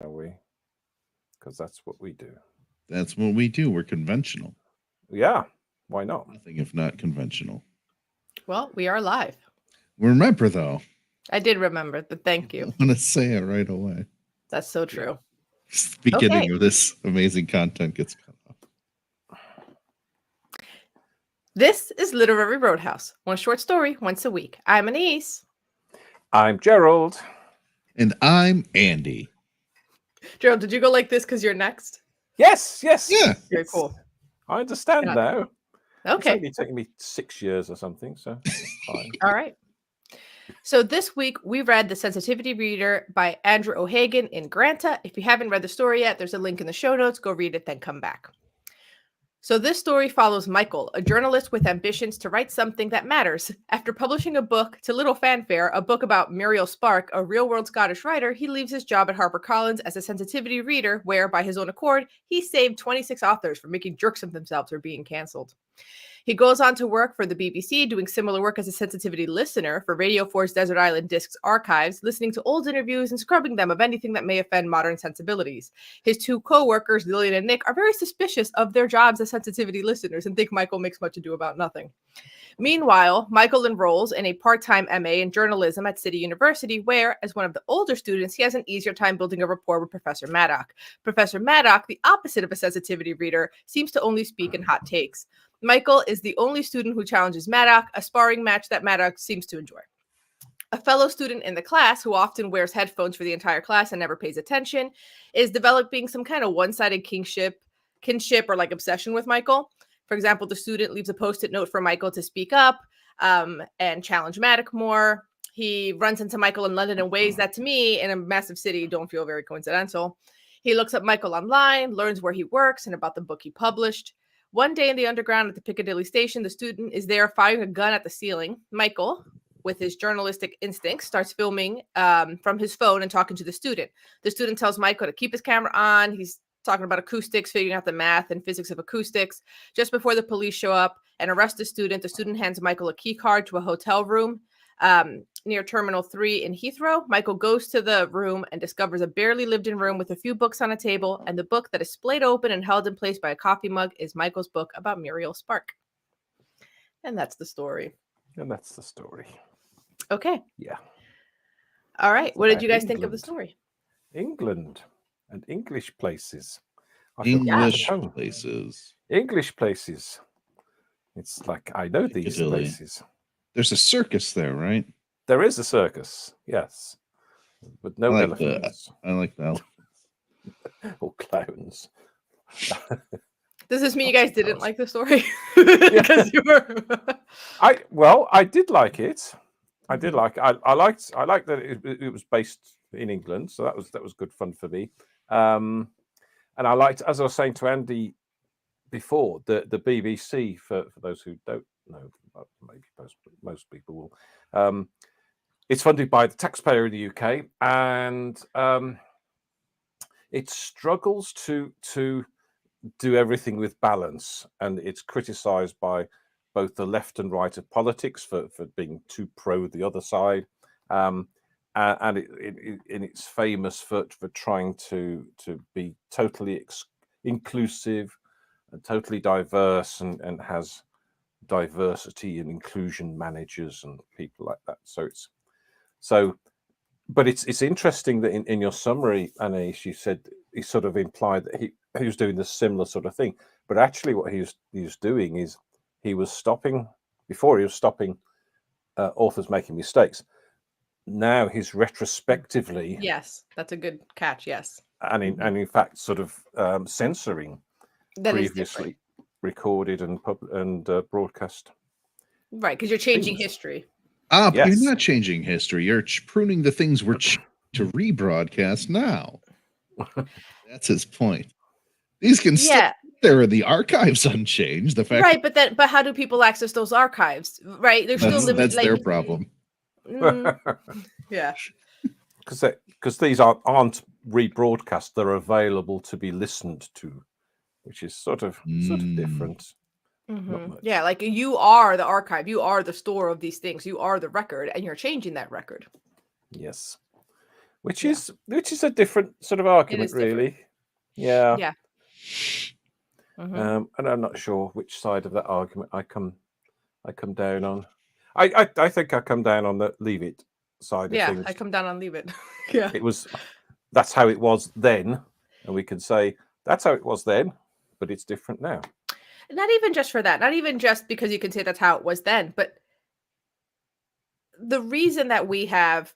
shall we? Because that's what we do. That's what we do. We're conventional. Yeah, why not? Nothing if not conventional. Well, we are live. Remember, though, I did remember, but thank I you. want to say it right away. That's so true. The beginning Okay. of this amazing content gets cut off. This is Literary Roadhouse. One short story once a week. I'm Anise. I'm Gerald. And I'm Andy. Gerald, did you go like this because you're next? Yes. Yeah. Very cool. I understand Yeah. now. It's Okay. only taken me 6 years or something, so it's fine. All right. So this week we read The Sensitivity Reader by Andrew O'Hagan in Granta. If you haven't read the story yet, there's a link in the show notes. Go read it, then come back. So this story follows Michael, a journalist with ambitions to write something that matters. After publishing a book to little fanfare, a book about Muriel Spark, a real-world Scottish writer, he leaves his job at HarperCollins as a sensitivity reader, where, by his own accord, he saved 26 authors from making jerks of themselves or being cancelled. He goes on to work for the BBC, doing similar work as a sensitivity listener for Radio 4's Desert Island Discs archives, listening to old interviews and scrubbing them of anything that may offend modern sensibilities. His two co-workers, Lillian and Nick, are very suspicious of their jobs as sensitivity listeners and think Michael makes much ado about nothing. Meanwhile, Michael enrolls in a part-time MA in journalism at City University, where, as one of the older students, he has an easier time building a rapport with Professor Maddock. Professor Maddock, the opposite of a sensitivity reader, seems to only speak in hot takes. Michael is the only student who challenges Maddock, a sparring match that Maddock seems to enjoy. A fellow student in the class, who often wears headphones for the entire class and never pays attention, is developing some kind of one-sided kinship or like obsession with Michael. For example, the student leaves a post-it note for Michael to speak up and challenge Maddock more. He runs into Michael in London in ways that, to me, in a massive city, don't feel very coincidental. He looks up Michael online, learns where he works and about the book he published. One day in the underground at the Piccadilly station, the student is there firing a gun at the ceiling. Michael, with his journalistic instincts, starts filming from his phone and talking to the student. The student tells Michael to keep his camera on. He's talking about acoustics, figuring out the math and physics of acoustics. Just before the police show up and arrest the student hands Michael a key card to a hotel room near Terminal 3 in Heathrow. Michael goes to the room and discovers a barely lived-in room with a few books on a table, and the book that is splayed open and held in place by a coffee mug is Michael's book about Muriel Spark. And that's the story. Okay. Yeah. All right. What did you guys think of the story? England and English places. English places. English places. It's like, I know these Piccadilly. places. There's a circus there, right? There is a circus, yes. But no elephants. I like that. Or clowns. Does this mean you guys didn't like the story? Because you were. I did like it. I did like. I liked that it was based in England, so that was good fun for me. And I liked, as I was saying to Andy before, the BBC, for those who don't know, maybe most people will. It's funded by the taxpayer in the UK, and it struggles to do everything with balance, and it's criticised by both the left and right of politics for being too pro the other side, and it's famous for trying to be totally inclusive and totally diverse, and has diversity and inclusion managers and people like that. But it's interesting that in your summary, Anais, you said he sort of implied that he was doing the similar sort of thing, but actually what he was doing is he was stopping authors making mistakes. Now he's retrospectively, Yes, that's a good catch. Yes, and in fact sort of censoring that previously recorded and broadcast. Right, because you're changing things. History. But Yes. you're not changing history. You're pruning the things we're to rebroadcast now. That's his point. These can still there in the archives unchanged. The fact, right? But how do people access those archives? Right, there's still that's their problem. Yeah, because these aren't rebroadcast; they're available to be listened to, which is sort of different. Mm-hmm. Yeah, like you are the archive, you are the store of these things, you are the record, and you're changing that record. Yes, which is a different sort of argument, really. Yeah. Yeah. And I'm not sure which side of that argument I come down on. I think I come down on the leave it side of things. I come down on leave it. Yeah. That's how it was then, and we can say that's how it was then, but it's different now. Not even just for that, not even just because you can say that's how it was then, but the reason that we have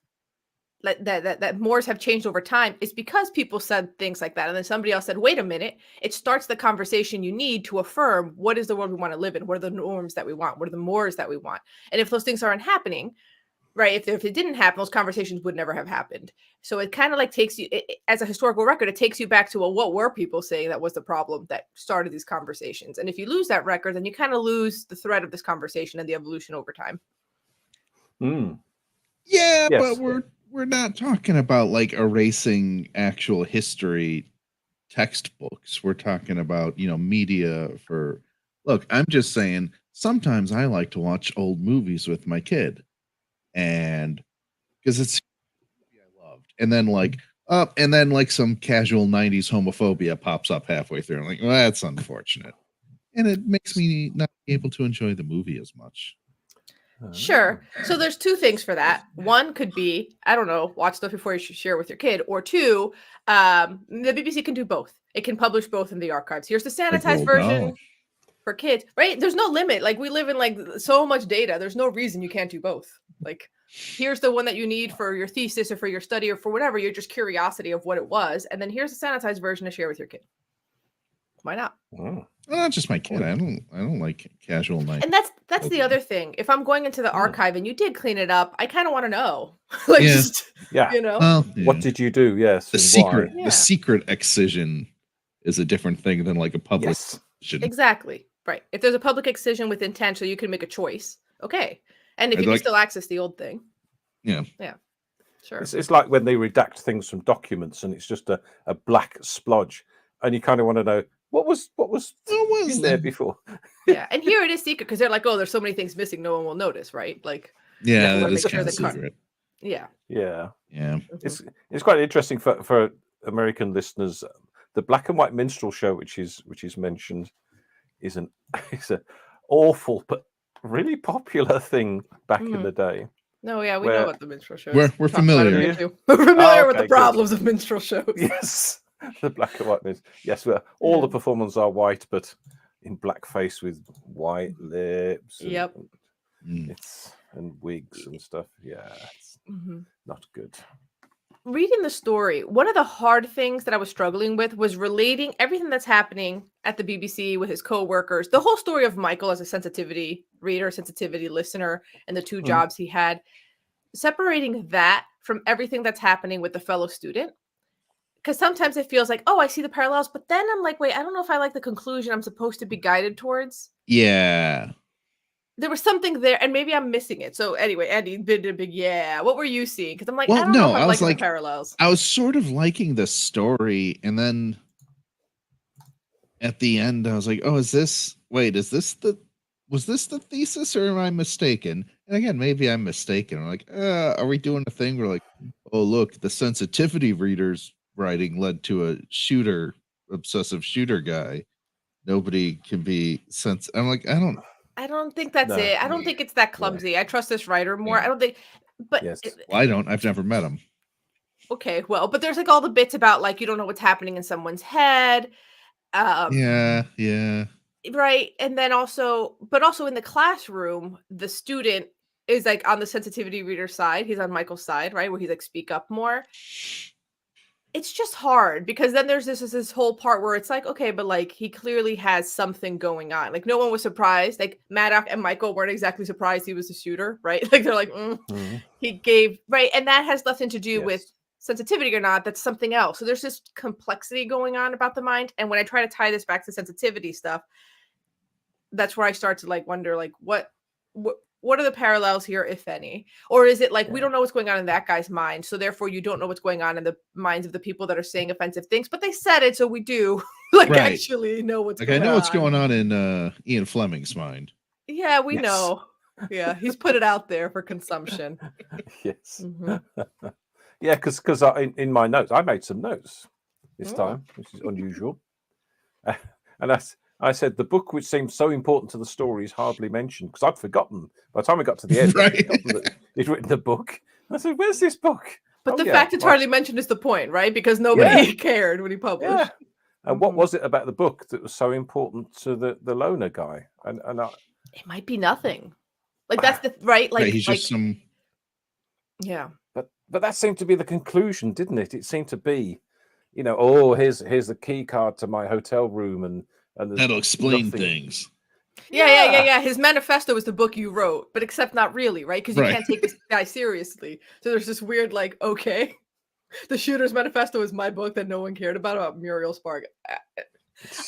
that mores have changed over time is because people said things like that, and then somebody else said, wait a minute, it starts the conversation you need to affirm what is the world we want to live in, what are the norms that we want, what are the mores that we want. And if those things aren't happening, right, if it didn't happen, those conversations would never have happened. So it kind of like takes you, as a historical record, it takes you back to, well, what were people saying that was the problem that started these conversations? And if you lose that record, then you kind of lose the thread of this conversation and the evolution over time. Yeah, yes. But we're not talking about like erasing actual history textbooks. We're talking about, media for, look, I'm just saying, sometimes I like to watch old movies with my kid, and because it's I loved, and then like some casual 90s homophobia pops up halfway through. I'm like, well, that's unfortunate. And it makes me not be able to enjoy the movie as much. Sure. So there's two things for that. One could be, I don't know, watch stuff before you share with your kid. Or two, the BBC can do both. It can publish both in the archives. Here's the sanitized version for kids, right? There's no limit. Like, we live in like so much data. There's no reason you can't do both. Like, here's the one that you need for your thesis or for your study or for whatever, your just curiosity of what it was. And then here's the sanitized version to share with your kid. Why not? Well, not just my kid. I don't like casual night. And that's the other thing. If I'm going into the archive and you did clean it up, I kind of want to know. Like, Well, what did you do? Yes. The secret excision is a different thing than like a public excision. Exactly. Right. If there's a public excision with intent, so you can make a choice. Okay. And if you can still access the old thing. Yeah. Yeah. Sure. It's like when they redact things from documents and it's just a black splodge, and you kind of want to know what was in there before. Yeah, and here it is secret because they're like, oh, there's so many things missing, no one will notice, right? Like, that is kind of secret. Yeah. It's quite interesting for American listeners. The black and white minstrel show, which is mentioned, is an awful but really popular thing back in the day. No, yeah, we know about the minstrel shows. We're familiar. We're familiar with the problems of minstrel shows. Yes. The black and white minstrel. Yes, all the performers are white, but in blackface with white lips. And wigs and stuff. Yeah, it's not good. Reading the story, one of the hard things that I was struggling with was relating everything that's happening at the BBC with his co-workers, the whole story of Michael as a sensitivity reader, sensitivity listener, and the two jobs he had, separating that from everything that's happening with the fellow student. Because sometimes it feels like, oh, I see the parallels, but then I'm like, wait, I don't know if I like the conclusion I'm supposed to be guided towards. Yeah. There was something there, and maybe I'm missing it. So anyway, Andy did a big What were you seeing? Because I'm like, I don't know if I like the parallels. I was sort of liking the story, and then at the end, I was like, oh, was this the thesis, or am I mistaken? And again, maybe I'm mistaken. I'm like, are we doing a thing where like, oh, look, the sensitivity readers writing led to a obsessive shooter guy. Nobody can be I'm like, I don't think that's it. I don't think it's that clumsy. I trust this writer more. I don't think, but I don't. I've never met him. Okay, well, but there's like all the bits about like you don't know what's happening in someone's head. Yeah. Right, and then also in the classroom, the student is like on the sensitivity reader side. He's on Michael's side, right, where he's like speak up more. It's just hard because then there's this whole part where it's like, okay, but like he clearly has something going on. Like no one was surprised. Like Maddox and Michael weren't exactly surprised he was a shooter, right? Like they're like, he gave, right? And that has nothing to do with sensitivity or not. That's something else. So there's this complexity going on about the mind. And when I try to tie this back to sensitivity stuff, that's where I start to like wonder, like what are the parallels here, if any? Or is it like, we don't know what's going on in that guy's mind, so therefore you don't know what's going on in the minds of the people that are saying offensive things, but they said it, so we do actually know what's going on. I know what's going on in Ian Fleming's mind. Yeah, we know. Yeah, he's put it out there for consumption. Yes. Yeah, because in my notes, I made some notes this time, which is unusual. And I said the book which seems so important to the story is hardly mentioned because I'd forgotten. By the time I got to the end, I'd forgotten that he'd written the book. I said, "Where's this book?" But the fact it's hardly mentioned is the point, right? Because nobody cared when he published. Yeah. And what was it about the book that was so important to the loner guy? And it might be nothing. Like that's the right. Like he's just some. Yeah. But that seemed to be the conclusion, didn't it? It seemed to be, here's the key card to my hotel room, and that'll explain things. Yeah. His manifesto is the book you wrote, but except not really, right? Because you can't take this guy seriously. So there's this weird, like, okay, the shooter's manifesto is my book that no one cared about Muriel Spark.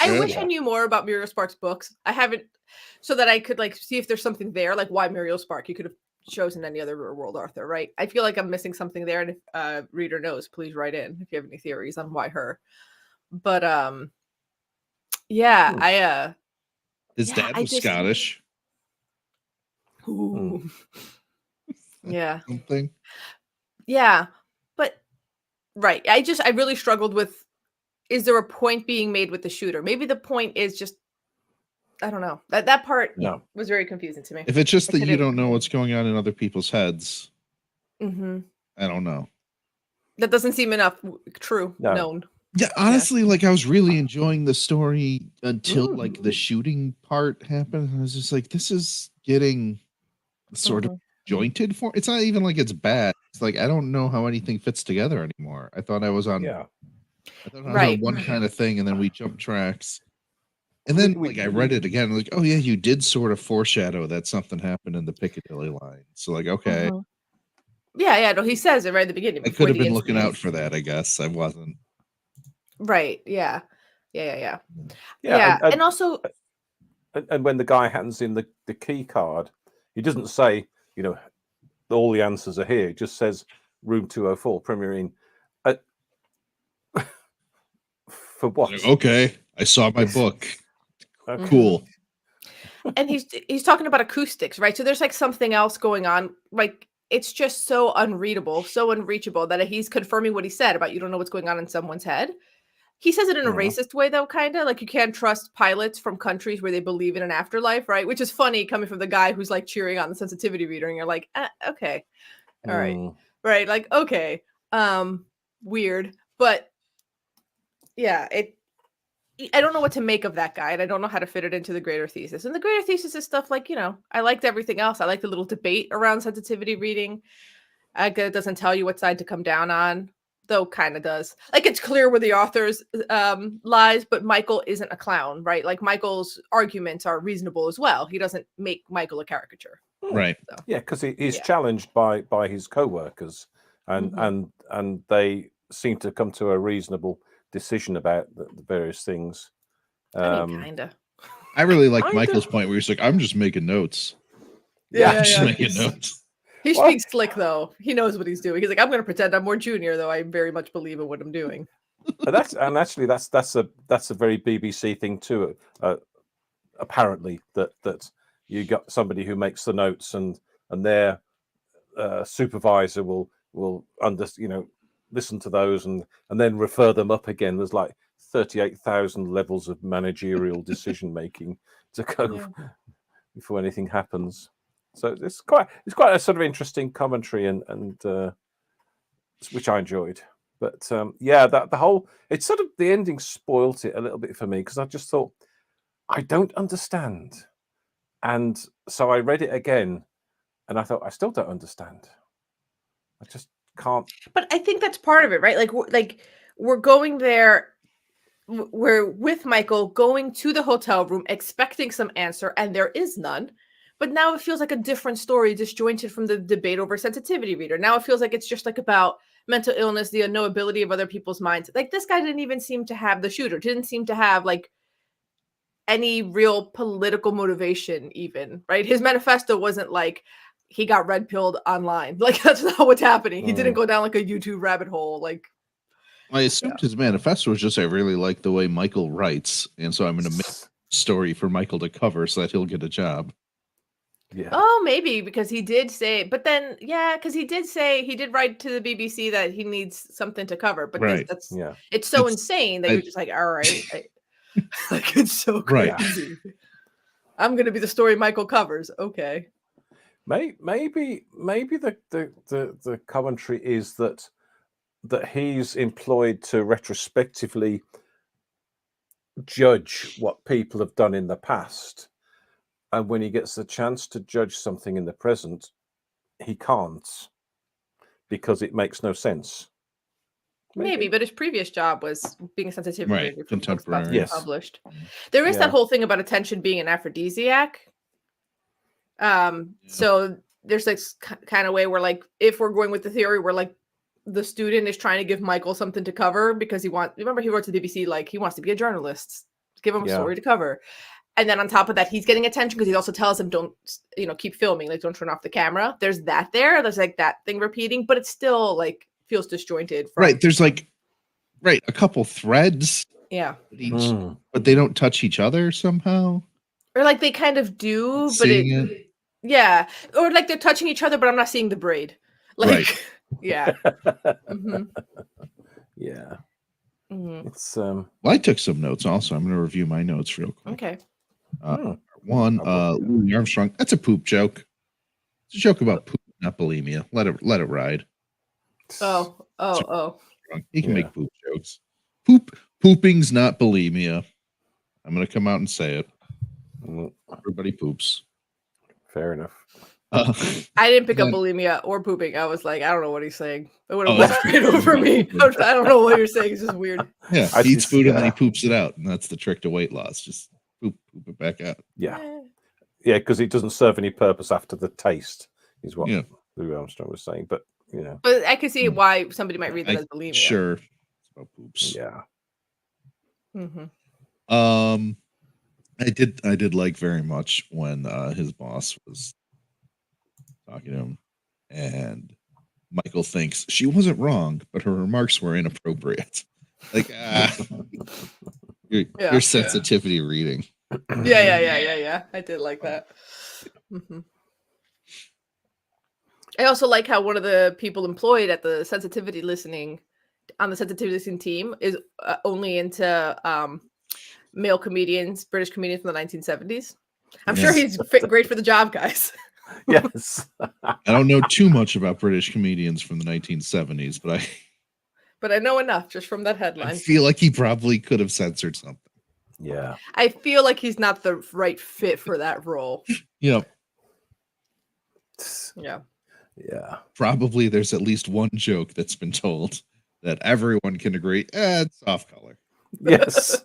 I wish I knew more about Muriel Spark's books. I haven't, so that I could like see if there's something there, like why Muriel Spark. You could have chosen any other world author, right? I feel like I'm missing something there, and if reader knows, please write in if you have any theories on why her. But his dad was Scottish. Ooh. Yeah. Something. Yeah, but right. I really struggled with, is there a point being made with the shooter? Maybe the point is just, I don't know. That part was very confusing to me. If it's just that you don't know what's going on in other people's heads, I don't know. That doesn't seem enough known. Yeah, honestly, like I was really enjoying the story until like the shooting part happened. I was just like, this is getting sort of jointed for. It's not even like it's bad. It's like I don't know how anything fits together anymore. I thought I was on. I thought I was on one kind of thing, and then we jumped tracks. And then like I read it again, like, oh yeah, you did sort of foreshadow that something happened in the Piccadilly line. So like, okay. Yeah, no, he says it right at the beginning. I could have been looking out for that, I guess. I wasn't. Right. Yeah. And also, and when the guy hands in the key card, he doesn't say, all the answers are here. It just says room 204, Premier Inn. For what? Okay, I saw my book. Cool. And he's talking about acoustics, right? So there's like something else going on. Like it's just so unreadable, so unreachable that he's confirming what he said about you don't know what's going on in someone's head. He says it in a racist way, though, kind of like you can't trust pilots from countries where they believe in an afterlife, right? Which is funny coming from the guy who's like cheering on the sensitivity reader, and you're like, okay, all right, right, like okay, weird, but yeah, I don't know what to make of that guy, and I don't know how to fit it into the greater thesis. And the greater thesis is stuff like, I liked everything else. I liked the little debate around sensitivity reading. It doesn't tell you what side to come down on. Though kind of does. Like it's clear where the author's lies, but Michael isn't a clown, right? Like Michael's arguments are reasonable as well. He doesn't make Michael a caricature. Right. So, yeah, because he's challenged by his co-workers, and they seem to come to a reasonable decision about the various things. Kind of. I really like Michael's point where he's like, I'm just making notes. I'm just making notes. He speaks slick, though. He knows what he's doing. He's like, I'm going to pretend I'm more junior, though I very much believe in what I'm doing. That's a very BBC thing too. Apparently, that you got somebody who makes the notes, and their supervisor will listen to those and then refer them up again. There's like 38,000 levels of managerial decision making to go before anything happens. So it's quite a sort of interesting commentary, and which I enjoyed. But that the whole, it's sort of, the ending spoilt it a little bit for me, because I just thought, I don't understand, and so I read it again, and I thought, I still don't understand. I just can't. But I think that's part of it, right? Like we're going there. We're with Michael going to the hotel room, expecting some answer, and there is none. But now it feels like a different story, disjointed from the debate over sensitivity reader. Now it feels like it's just like about mental illness, the unknowability of other people's minds. Like this guy didn't even seem to have, the shooter didn't seem to have like any real political motivation even, right? His manifesto wasn't like he got red pilled online. Like that's not what's happening. He didn't go down like a YouTube rabbit hole. Like I assumed his manifesto was just, I really like the way Michael writes, and so I'm going to make a story for Michael to cover so that he'll get a job. Yeah. Oh, maybe because he did say, but then because he did write to the BBC that he needs something to cover. But Right. that's Yeah. it's so It's- insane that I- you're just like, all right, like it's so Right. crazy. I'm gonna be the story Michael covers. Okay. Maybe the commentary is that he's employed to retrospectively judge what people have done in the past, and when he gets the chance to judge something in the present, he can't because it makes no sense. Maybe, but his previous job was being a sensitivity Right, reader for books about to be contemporary. Yes. published. There is Yeah. that whole thing about attention being an aphrodisiac. So there's this kind of way where, like, if we're going with the theory where like the student is trying to give Michael something to cover because remember he wrote to the BBC like he wants to be a journalist, give him a Yeah. story to cover. And then on top of that, he's getting attention because he also tells him, don't, keep filming, like don't turn off the camera. There's there's like that thing repeating, but it still like feels disjointed. Right. There's like, a couple threads, Yeah. but they don't touch each other somehow. Or like they kind of do, but Seeing it. yeah. Or like they're touching each other, but I'm not seeing the braid. Like, Right. yeah. Mm-hmm. Yeah. Mm-hmm. It's Well, I took some notes also. I'm going to review my notes real quick. Okay. One, Louis Armstrong. That's a poop joke. It's a joke about poop, not bulimia. Let it ride. Oh. He can Yeah. make poop jokes. Pooping's not bulimia. I'm going to come out and say it. Mm, Everybody poops. fair enough. I didn't pick up Then- bulimia or pooping. I was like, I don't know what he's saying. It would have Oh, went that's- right over me. I don't know what you're saying. It's just weird. Yeah, I he eats just- food and then he yeah. poops it out, and that's the trick to weight loss. Just poop it back out. Yeah. Yeah, because it doesn't serve any purpose after the taste, is what Yeah. Louis Armstrong was saying. But But I can see why somebody might read that as bulimia. Sure, it's about poops. yeah. Mm-hmm. I did like very much when his boss was talking to him, and Michael thinks she wasn't wrong, but her remarks were inappropriate. Like, your sensitivity reading. Yeah. I did like that. Mm-hmm. I also like how one of the people employed at the sensitivity listening team is only into male comedians, British comedians from the 1970s. I'm sure he's great for the job, guys. Yes. I don't know too much about British comedians from the 1970s, but I know enough just from that I headline. feel like he probably could have censored something. Yeah. I feel like he's not the right fit for that role. Yeah, Yeah. Yeah. probably there's at least one joke that's been told that everyone can agree, it's off color. Yes.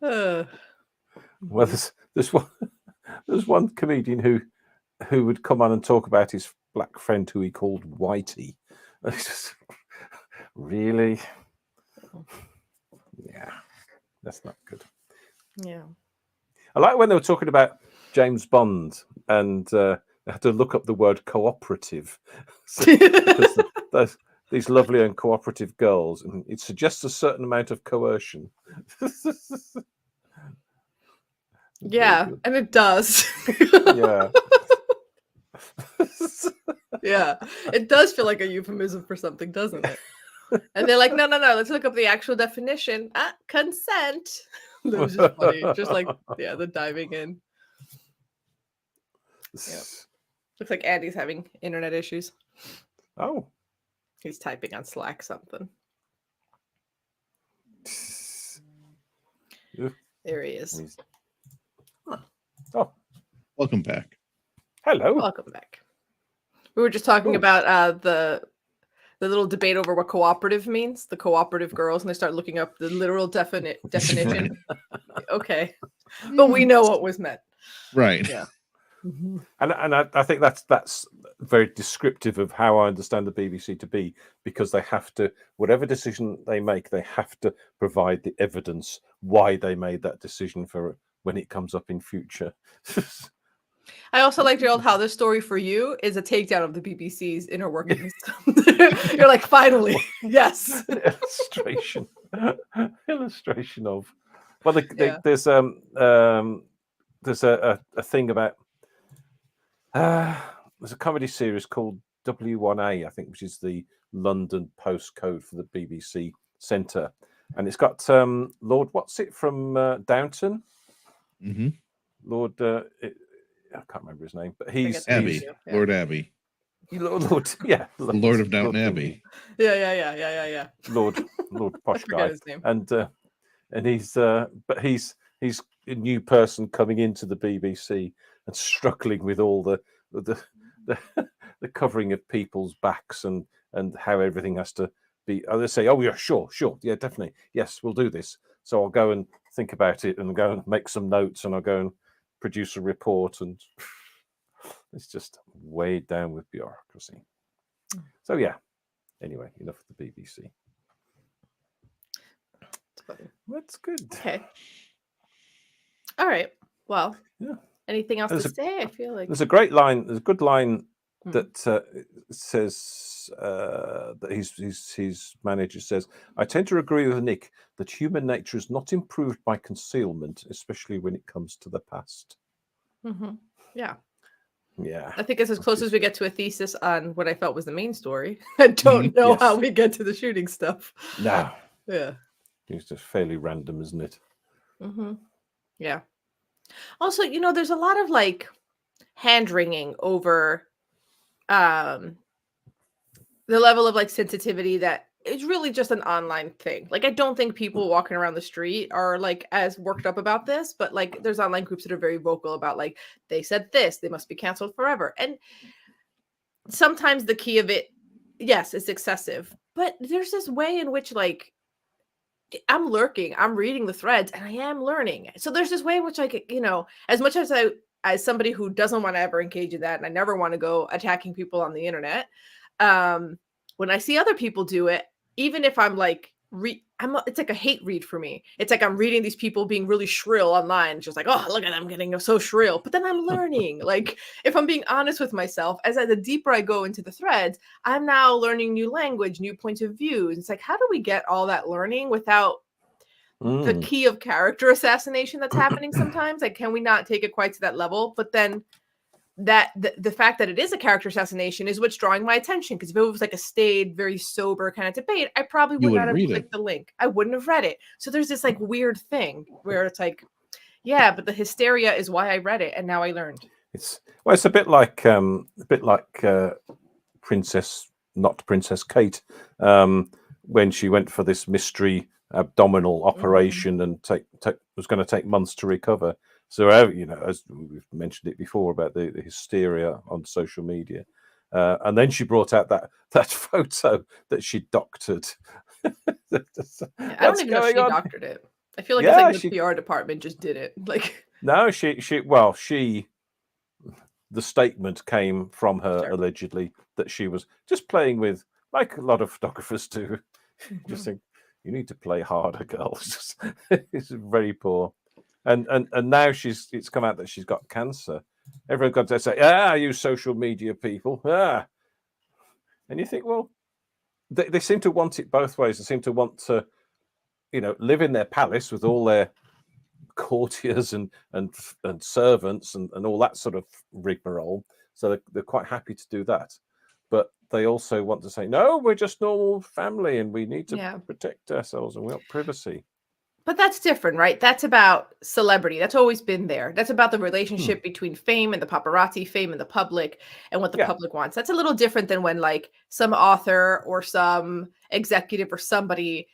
Uh, Well, there's one comedian who would come on and talk about his black friend who he called Whitey. It's just, really? Yeah, that's not good. yeah. I like when they were talking about James Bond and they had to look up the word cooperative. Because these lovely and cooperative girls, and it suggests a certain amount of coercion. Yeah, and it does. Yeah. Yeah, it does feel like a euphemism for something, doesn't it? And they're like, no, let's look up the actual definition. Consent. That was just funny. Just like, the diving in. Looks like Andy's having internet issues. Oh. He's typing on Slack something. There he is. Oh, Welcome back. hello. Welcome back. We were just talking about the little debate over what cooperative means, the cooperative girls, and they start looking up the literal definition. Okay. But we know what was meant. Right. Yeah. And I think that's very descriptive of how I understand the BBC to be, because they have to, whatever decision they make, they have to provide the evidence why they made that decision for when it comes up in future. I also like, Gerald, how this story for you is a takedown of the BBC's inner workings. You're like, finally, yes. Illustration of. Well, there's a thing about There's a comedy series called W1A, I think, which is the London postcode for the BBC Centre, and it's got Lord what's it from Downton. Mm-hmm. Lord, I can't remember his name, but he's Abbey, Lord Abbey, Lord, yeah, Lord of Downton Abbey. Yeah. Lord posh guy, his name. and he's but he's a new person coming into the BBC and struggling with all the the covering of people's backs and how everything has to be. They say, oh yeah, sure, yeah, definitely, yes, we'll do this. So I'll go and think about it and go and make some notes, and I'll go and produce a report, and it's just weighed down with bureaucracy. So yeah. Anyway, enough of the BBC. That's good. Okay. All right. Well, yeah. Anything else to say? I feel like there's a great line. There's a good line that says that his manager says, "I tend to agree with Nick that human nature is not improved by concealment, especially when it comes to the past." Mm-hmm. Yeah. Yeah. I think it's as close as we get to a thesis on what I felt was the main story. I don't know how we get to the shooting stuff. No. Yeah. It's just fairly random, isn't it? Mm-hmm. Yeah. Also, there's a lot of like hand-wringing over the level of like sensitivity that it's really just an online thing. Like, I don't think people walking around the street are like as worked up about this, but like there's online groups that are very vocal about like, they said this, they must be canceled forever. And sometimes the key of it, yes, it's excessive, but there's this way in which like I'm lurking, I'm reading the threads, and I am learning. So there's this way in which like, as much as somebody who doesn't want to ever engage in that, and I never want to go attacking people on the internet, when I see other people do it, even if I'm like, it's like a hate read for me. It's like I'm reading these people being really shrill online, just like, oh, look at them getting so shrill. But then I'm learning. Like, if I'm being honest with myself, as the deeper I go into the threads, I'm now learning new language, new points of view. It's like, how do we get all that learning without the key of character assassination that's happening sometimes? Like, can we not take it quite to that level? But then that the fact that it is a character assassination is what's drawing my attention, because if it was like a staid, very sober kind of debate, I probably would not have clicked the link. I wouldn't have read it. So there's this like weird thing where it's like, yeah, but the hysteria is why I read it, and now I learned. It's a bit like Princess Kate, when she went for this mystery abdominal operation and was going to take months to recover. So, as we've mentioned it before about the hysteria on social media, and then she brought out that photo that she doctored. I don't even know if she doctored it. I feel like it's like the PR department just did it. Like, no, the statement came from her allegedly that she was just playing with, like a lot of photographers do, just think, you need to play harder, girls. It's very poor. And now it's come out that she's got cancer. Everyone got to say, you social media people. And you think, well, they seem to want it both ways. They seem to want to, live in their palace with all their courtiers and servants and all that sort of rigmarole. So they're quite happy to do that. But they also want to say, no, we're just normal family and we need to protect ourselves and we want privacy. But that's different, right? That's about celebrity. That's always been there. That's about the relationship between fame and the paparazzi, fame and the public, and what the public wants. That's a little different than when like some author or some executive or somebody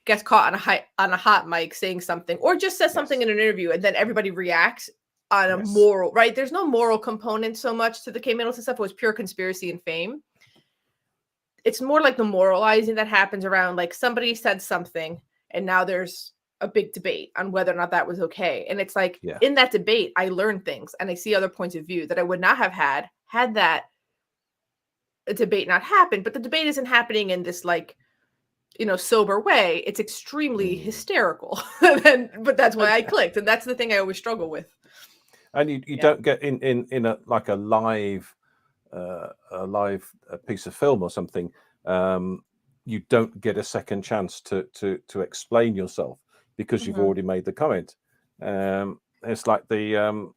gets caught on a hot mic saying something, or just says something in an interview, and then everybody reacts on a moral, right? There's no moral component so much to the Kate Middleton stuff. It was pure conspiracy and fame. It's more like the moralizing that happens around like somebody said something, and now there's a big debate on whether or not that was okay. And it's like in that debate, I learn things and I see other points of view that I would not have had that debate not happened. But the debate isn't happening in this like, sober way. It's extremely hysterical. But that's why I clicked. And that's the thing I always struggle with. And you don't get in a like a live piece of film or something. You don't get a second chance to explain yourself, because you've already made the comment. It's like the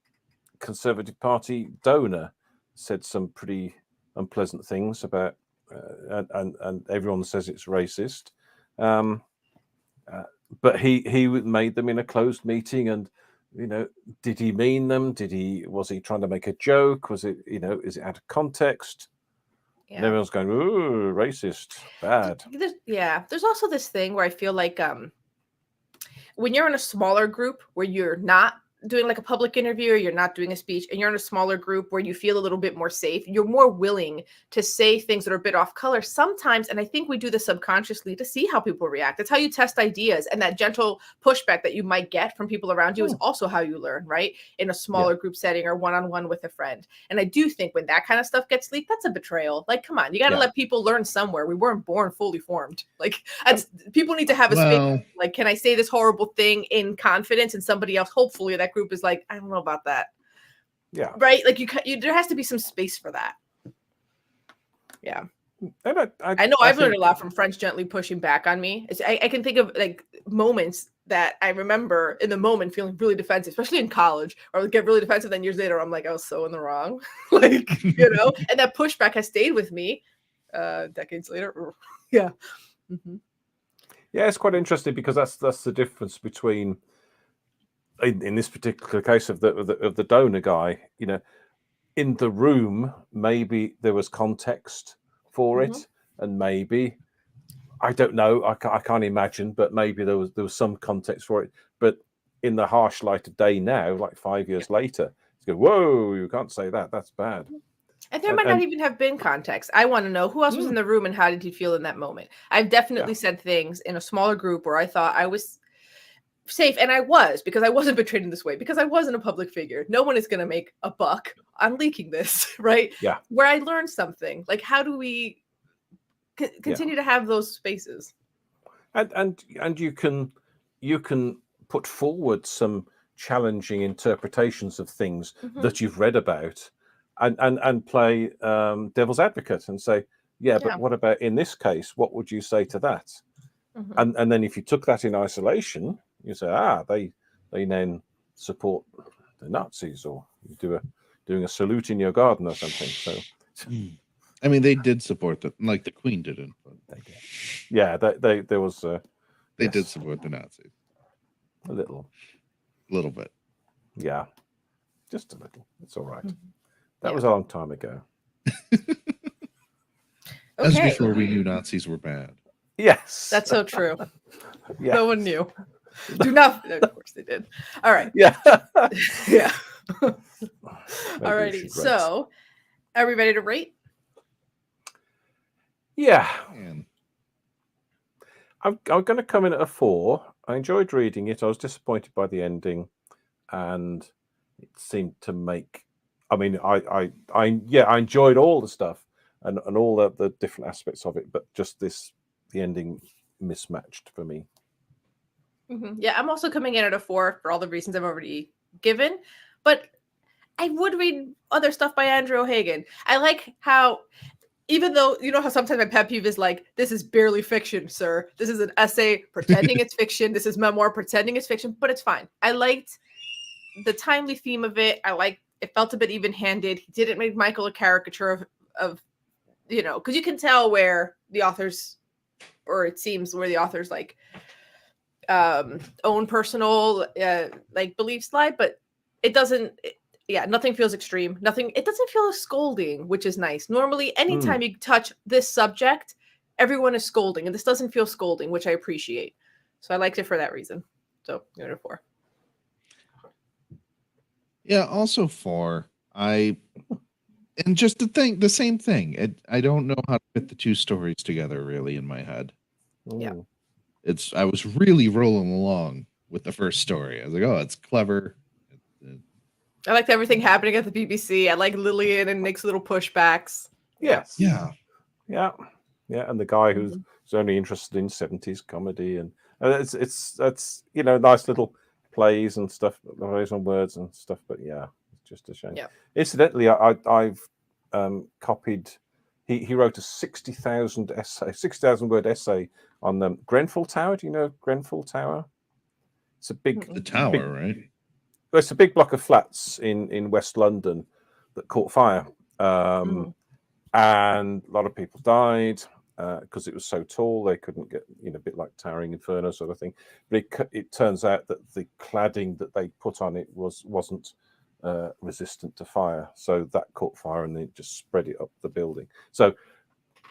Conservative Party donor said some pretty unpleasant things about, and everyone says it's racist. But he made them in a closed meeting, and did he mean them? Was he trying to make a joke? Was it is it out of context? Yeah. And everyone's going, ooh, racist, bad. There's also this thing where I feel like when you're in a smaller group where you're not doing like a public interview or you're not doing a speech and you're in a smaller group where you feel a little bit more safe, you're more willing to say things that are a bit off color sometimes. And I think we do this subconsciously to see how people react. That's how you test ideas. And that gentle pushback that you might get from people around you is also how you learn, right? In a smaller group setting or one-on-one with a friend. And I do think when that kind of stuff gets leaked, that's a betrayal. Like, come on, you got to let people learn somewhere. We weren't born fully formed. Like, people need to have a space. Like, can I say this horrible thing in confidence? And somebody else, hopefully that group is like, I don't know about that. Yeah. Right? Like there has to be some space for that. Yeah. And I know I've learned a lot from friends gently pushing back on me. I can think of like moments that I remember in the moment feeling really defensive, especially in college, or I would get really defensive. Then years later, I'm like, I was so in the wrong. Like, and that pushback has stayed with me decades later. Yeah. Mm-hmm. Yeah, it's quite interesting because that's the difference between, in this particular case of the donor guy, in the room, maybe there was context for it, and maybe, I don't know, I can't imagine, but maybe there was some context for it. But in the harsh light of day now, like 5 years later, it's go, whoa, you can't say that. That's bad. And there might not even have been context. I want to know who else was in the room and how did he feel in that moment. I've definitely said things in a smaller group where I thought I was safe, and I was, because I wasn't betrayed in this way, because I wasn't a public figure. No one is going to make a buck on leaking this, right? Yeah. Where I learned something. Like, how do we continue to have those spaces? And you can put forward some challenging interpretations of things that you've read about, and play devil's advocate and say, but what about in this case? What would you say to that? And then if you took that in isolation, you say, they then support the Nazis, or you doing a salute in your garden or something. So, I mean, they did support them, like the Queen didn't. But they did. Yeah, there was. They did support the Nazis. A little bit. Yeah, just a little. It's all right. That was a long time ago. That's before we knew Nazis were bad. Yes, that's so true. Yeah. No one knew. Do not. Of course they did. All right. Yeah. Yeah. Alrighty. So, are we ready to rate? Yeah. Man. I'm going to come in at a 4. I enjoyed reading it. I was disappointed by the ending, and it seemed to make. I mean, I enjoyed all the stuff and all the different aspects of it, but just the ending mismatched for me. Yeah, I'm also coming in at a 4 for all the reasons I've already given, but I would read other stuff by Andrew O'Hagan. I like how, even though, how sometimes my pet peeve is like, this is barely fiction, sir. This is an essay pretending it's fiction. This is memoir pretending it's fiction, but it's fine. I liked the timely theme of it. It felt a bit even-handed. He didn't make Michael a caricature of because you can tell where the authors, or it seems where the authors like own personal like beliefs lie, but it doesn't. Nothing feels extreme. It doesn't feel scolding, which is nice. Normally, anytime you touch this subject, everyone is scolding, and this doesn't feel scolding, which I appreciate. So I liked it for that reason. So, 4. Yeah, also 4. And just to think the same thing. I don't know how to fit the two stories together really in my head. Yeah. I was really rolling along with the first story. I was like, oh, it's clever. I liked everything happening at the BBC. I like Lillian and Nick's little pushbacks. Yes. Yeah. And the guy who's only interested in 70s comedy, and it's nice little plays and stuff, plays on words and stuff. But it's just a shame. Yeah. Incidentally, I've copied. He wrote a 60,000 word essay on Grenfell Tower. Do you know Grenfell Tower? It's a big tower, right? It's a big block of flats in West London that caught fire and a lot of people died because it was so tall they couldn't get, a bit like Towering Inferno sort of thing. But it turns out that the cladding that they put on it wasn't resistant to fire, so that caught fire and it just spread it up the building. So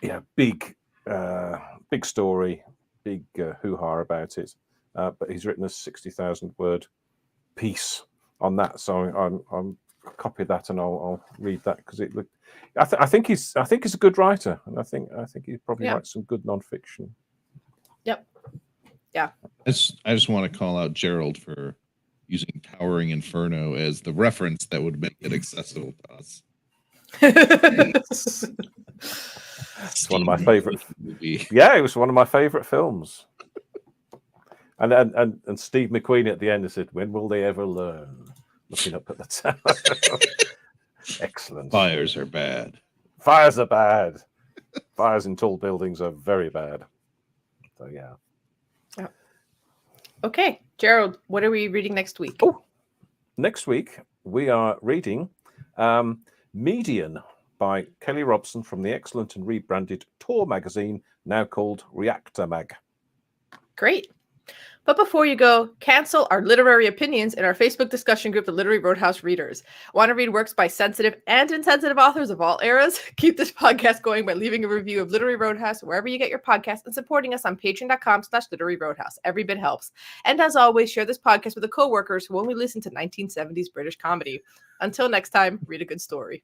yeah, big story, big hoo-ha about it. But he's written a 60,000 word piece on that, so I'm copy that and I'll read that because it looked. I think he's a good writer, and I think he probably writes some good nonfiction. Yep. Yeah. I just want to call out Gerald for using Towering Inferno as the reference that would make it accessible to us. It's one of my favorite movie. Yeah, it was one of my favorite films. And Steve McQueen at the end said, "When will they ever learn?" Looking up at the tower. Excellent. Fires are bad. Fires are bad. Fires in tall buildings are very bad. So yeah. Okay, Gerald, what are we reading next week? Oh, next week we are reading Median by Kelly Robson from the excellent and rebranded Tor magazine, now called Reactor Mag. Great. But before you go, cancel our literary opinions in our Facebook discussion group, the Literary Roadhouse Readers. Want to read works by sensitive and insensitive authors of all eras? Keep this podcast going by leaving a review of Literary Roadhouse wherever you get your podcasts and supporting us on patreon.com/Literary Roadhouse. Every bit helps. And as always, share this podcast with the coworkers who only listen to 1970s British comedy. Until next time, read a good story.